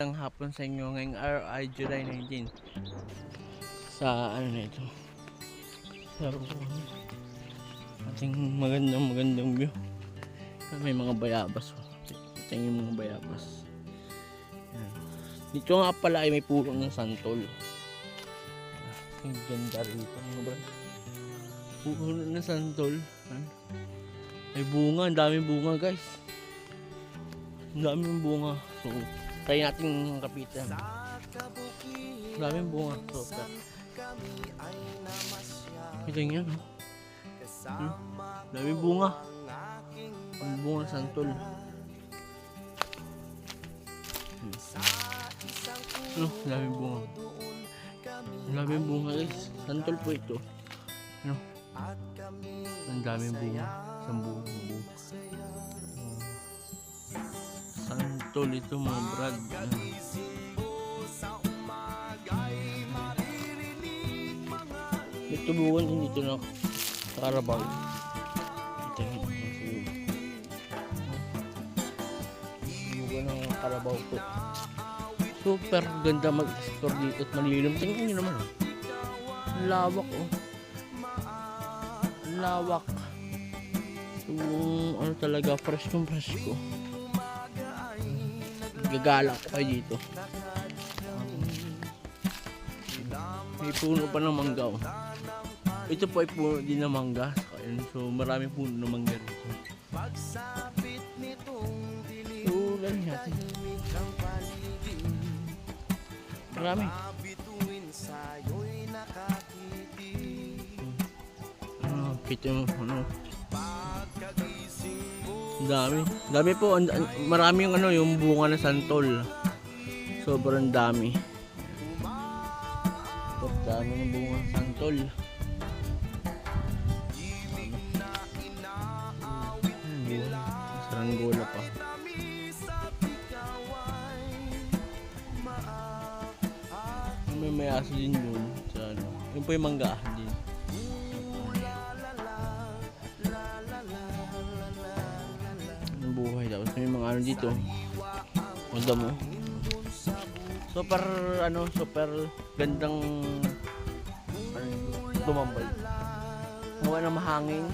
Magandang hapon sa inyo ngayong araw ay July 19 sa ano na ito sa ating magandang view. May mga bayabas, ito yung mga bayabas. Dito nga pala ay may puno ng santol. Ang ganda rito mga bro, puno ng santol. May bunga, ang daming bunga guys, ang daming bunga. So try natin kapitan. Daming bunga. Super. Ito yan. Daming bunga. Ang bunga santol. Daming bunga. Daming bunga guys. Santol po ito. Ang daming bunga. Isang bunga. Santol ito mga brad. May tubukan din dito na Carabao. Tubukan ng Carabao po. Super ganda mag-explore dito at malilim. Tingnan nyo naman. Lawak oh. Lawak. Yung ano talaga, fresh ko. Gagala ko kayo dito. May puno pa ng mangga oh. Ito po ay puno din ng mangga. So marami puno ng mangga dito. Ulan natin. Marami. Kita mo ano. Dami po, marami yung yung bunga ng santol. Sobrang dami. Dami ng bunga ng santol. Saranggola pa. May aso din yun. Yun po yung manggahan din. Buhay daw. May mga ano dito. Magda mo. Super gandang tumambay. Mukha na mahangin.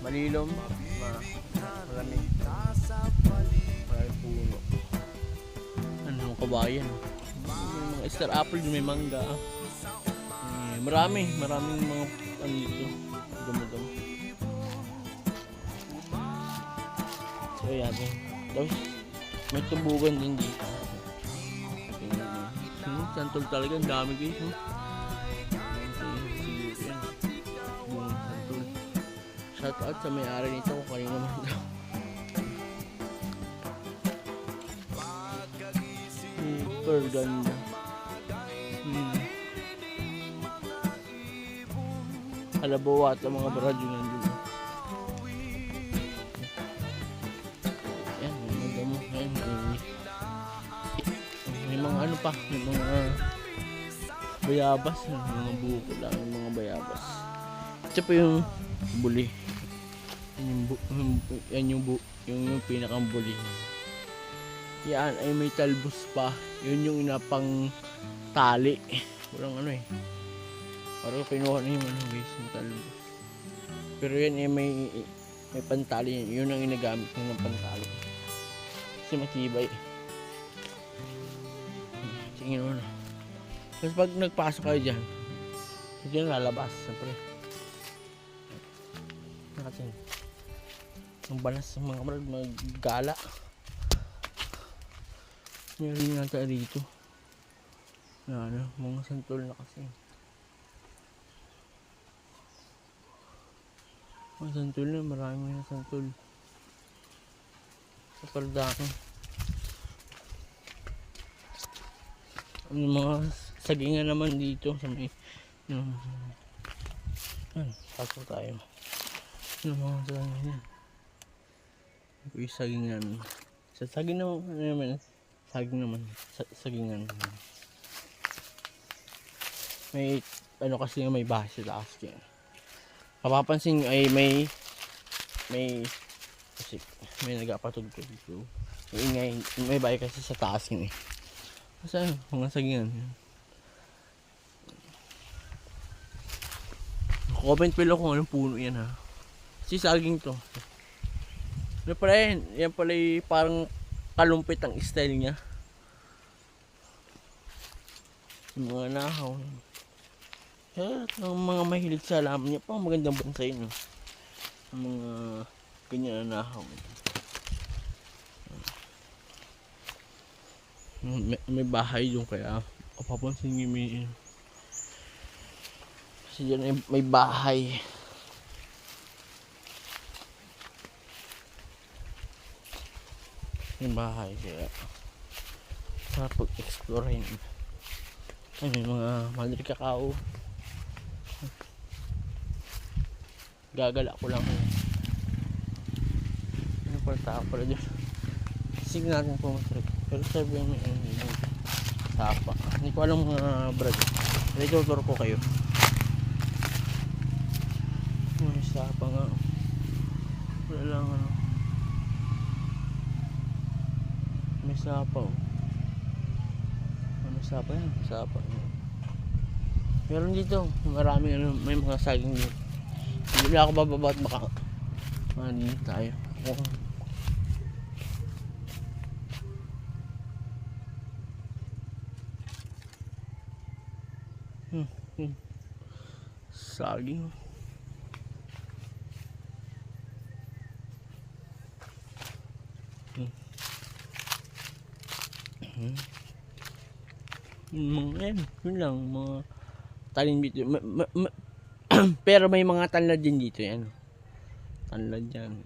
Malilom. Malamig. Maraming puno. Ano kabayan. May mga star apple, may mangga. Maraming mga dito. Damo. So yan. Tapos may tubugan din dito. Santol talaga, ang dami guys. Shout out sa may-ari nito kung kanino man daw. Super ganda. Halabawa at mga baradyo nandun. Yan, may mga ano pa, may mga bayabas, mga buko lang, mga bayabas. Ito po yung buli. Yung pinakang buli. Yan ay may talbos pa. Yun yung inapang tali. Walang parang kinuha na yung guys, yung talbos. Pero yan ay may pantali. Yun ang inagamit ng pantali. Kasi matibay. Tingin mo na. Tapos pag nagpasok kayo dyan, ito yung lalabas. Siyempre. Natin. Ang balas ng mga marag maggala. Meron natin dito. Mga santol na kasi. Mga santol na, marami mga santol. Sa pardaki. Mga sagingan naman dito sa may pasok tayo. Mga sagingan. Yung sagingan. Sa saging naman, sagingan. May kasi may bahay sa taas kaya. Mapapansin ay may nagapatugtog dito. Ingay, may bahay kasi sa taas yun eh. Kasi ano, mga sagingan. Comment below kung anong puno yan ha. Kasi saging to. Ano pala yan pala parang kalumpit ang style niya. Yung mga nahaw. Kaya ang mga mahilig sa halaman niya, pang magandang bonsai no. Ang mga ganyan na nahaw. May bahay yung kaya papansin niyo may kasi dyan may bahay. May bahay kaya sa pag-explore rin. Ay, may mga madri kakao. Gagala ko lang. Ano pala tao pala dyan. Sige natin po masarap. Pero sabi may tapa. Hindi ko alam mga brad. Pero ituturo ko kayo. May tapa nga. Wala lang ano. May sapa oh. Ano sapa yan? Sapa. Meron dito. Maraming ano. May mga saging dito. Hindi ako bababa at baka ano tayo. Saging. Mga yun lang mga talim dito. Pero may mga tanlad din dito yan. Tanlad yan.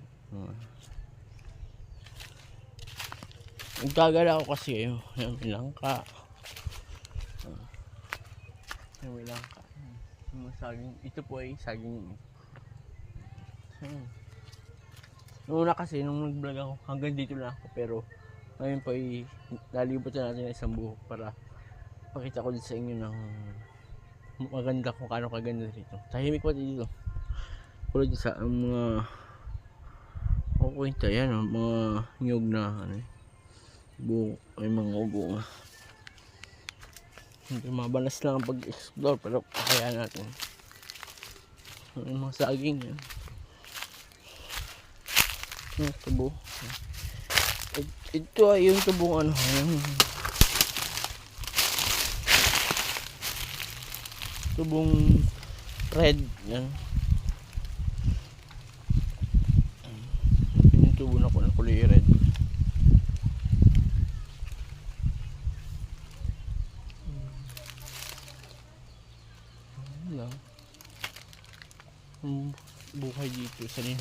Nagkagala ako kasi yung langka. Yung langka. Yung saging. Ito po ay saging. Noong una kasi nung nag-vlog ako hanggang dito lang ako pero ngayon po ay lalibutan natin ng isang buhok para pakita ko din sa inyo ng maganda kung kano kaganda dito. Tahimik pa dito. Puro sa mga kukwenta yan mga nyug na ano, buhok ay mga ugo nga. Hindi mabalas lang ang pag-explore pero kaya natin. Yung mga saging yan. Yung tubo. Ito ay yung tubong ano. Yung tubong red. Yan. Yung tubo na ko ng kulay red. Lang. Buhay dito sa nino.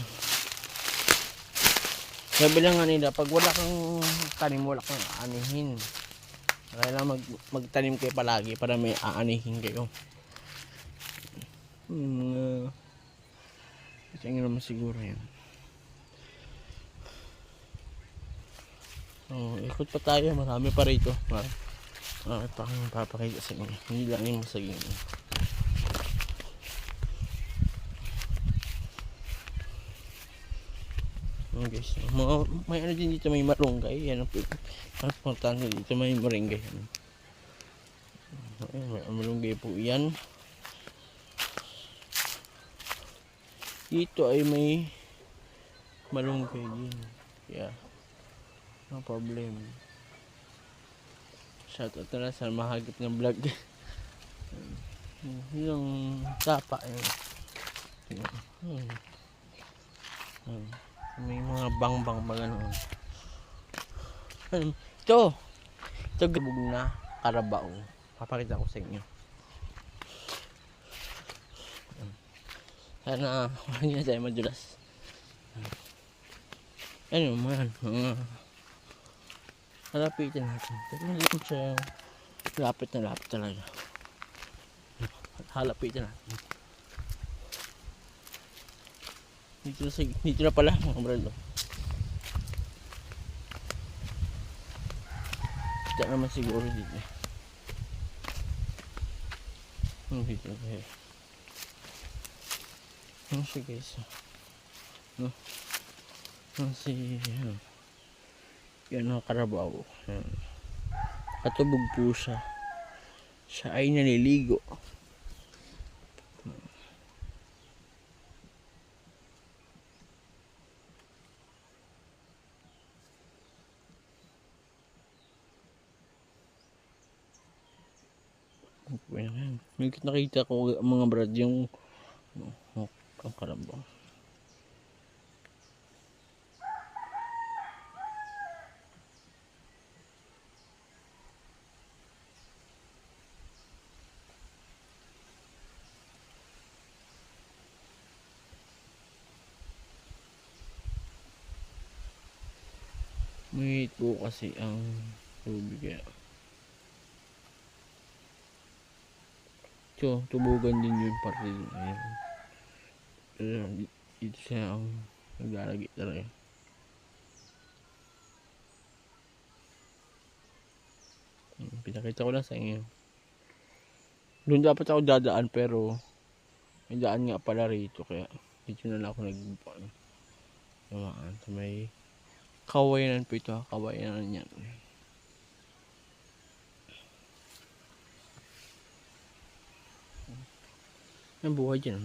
Sabi lang nga nila, pag wala kang tanim, wala kang aanihin. Kailangan magtanim kayo palagi para may aanihin kayo. Kasi nga naman siguro yan. Ikot pa tayo, marami pa rito. Marami pa akong papakita sa inyo. Hindi lang yung masaging. Guys, may ano din dito, may marunggay. Yan ang importante dito, may maringgay. May malunggay po yan. Dito ay may malunggay din. Yeah, no problem. Shoutout na lang sa mahagip ng vlog. Yung tapa yun. May mga bang-bang ba ganoon. Ito gabog na karabao. Papakita ko sa inyo. Sana hindi na tayo madulas. Ano man, halapitan natin. Pero hindi ko siya lapit na lapit talaga. Halapitan natin. Dito na pala mga brado. Kita naman siguro dito. Dito kayo. Siya guys. Si Yan ang karabaw. Yan. Katubog po siya. Siya ay naliligo. May nakita ko mga brad yung ang karabaw. May po kasi ang tubig kaya. So, tubugan din yung parte din. Ayan. Dito siya ang naglalagi talaga. Pinakita ko lang sa inyo. Doon dapat ako dadaan pero may daan nga pala rito kaya dito na lang ako nagbubuan. May kawayanan po ito. Kawayanan yan. Ang buhay dyan.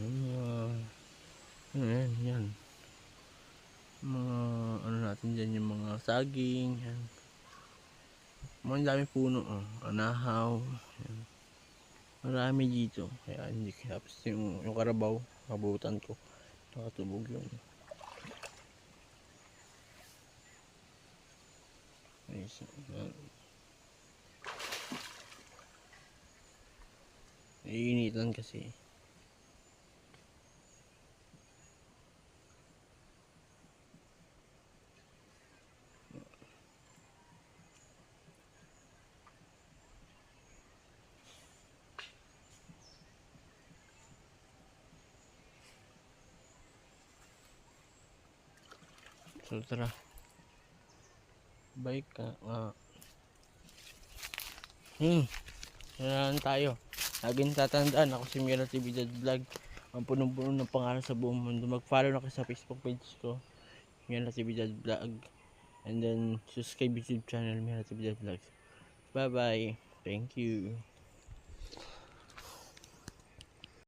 Yan. Mga ano natin dyan yung mga saging. Yan. Mga dami puno. Anahaw. Yan. Marami dito. Kaya hindi kaya. Tapos yung karabaw. Kabutan ko. Nakatubog yun. Iinitan kasi. So tara. Bike ka. Kailangan tayo. Laging tatandaan ako si Mira TV Vlog. Ang punong-puno ng pangalan sa buong mundo. Mag-follow na kayo sa Facebook page ko. Mira TV Vlog. And then subscribe YouTube channel Mira TV Vlog. Bye bye. Thank you.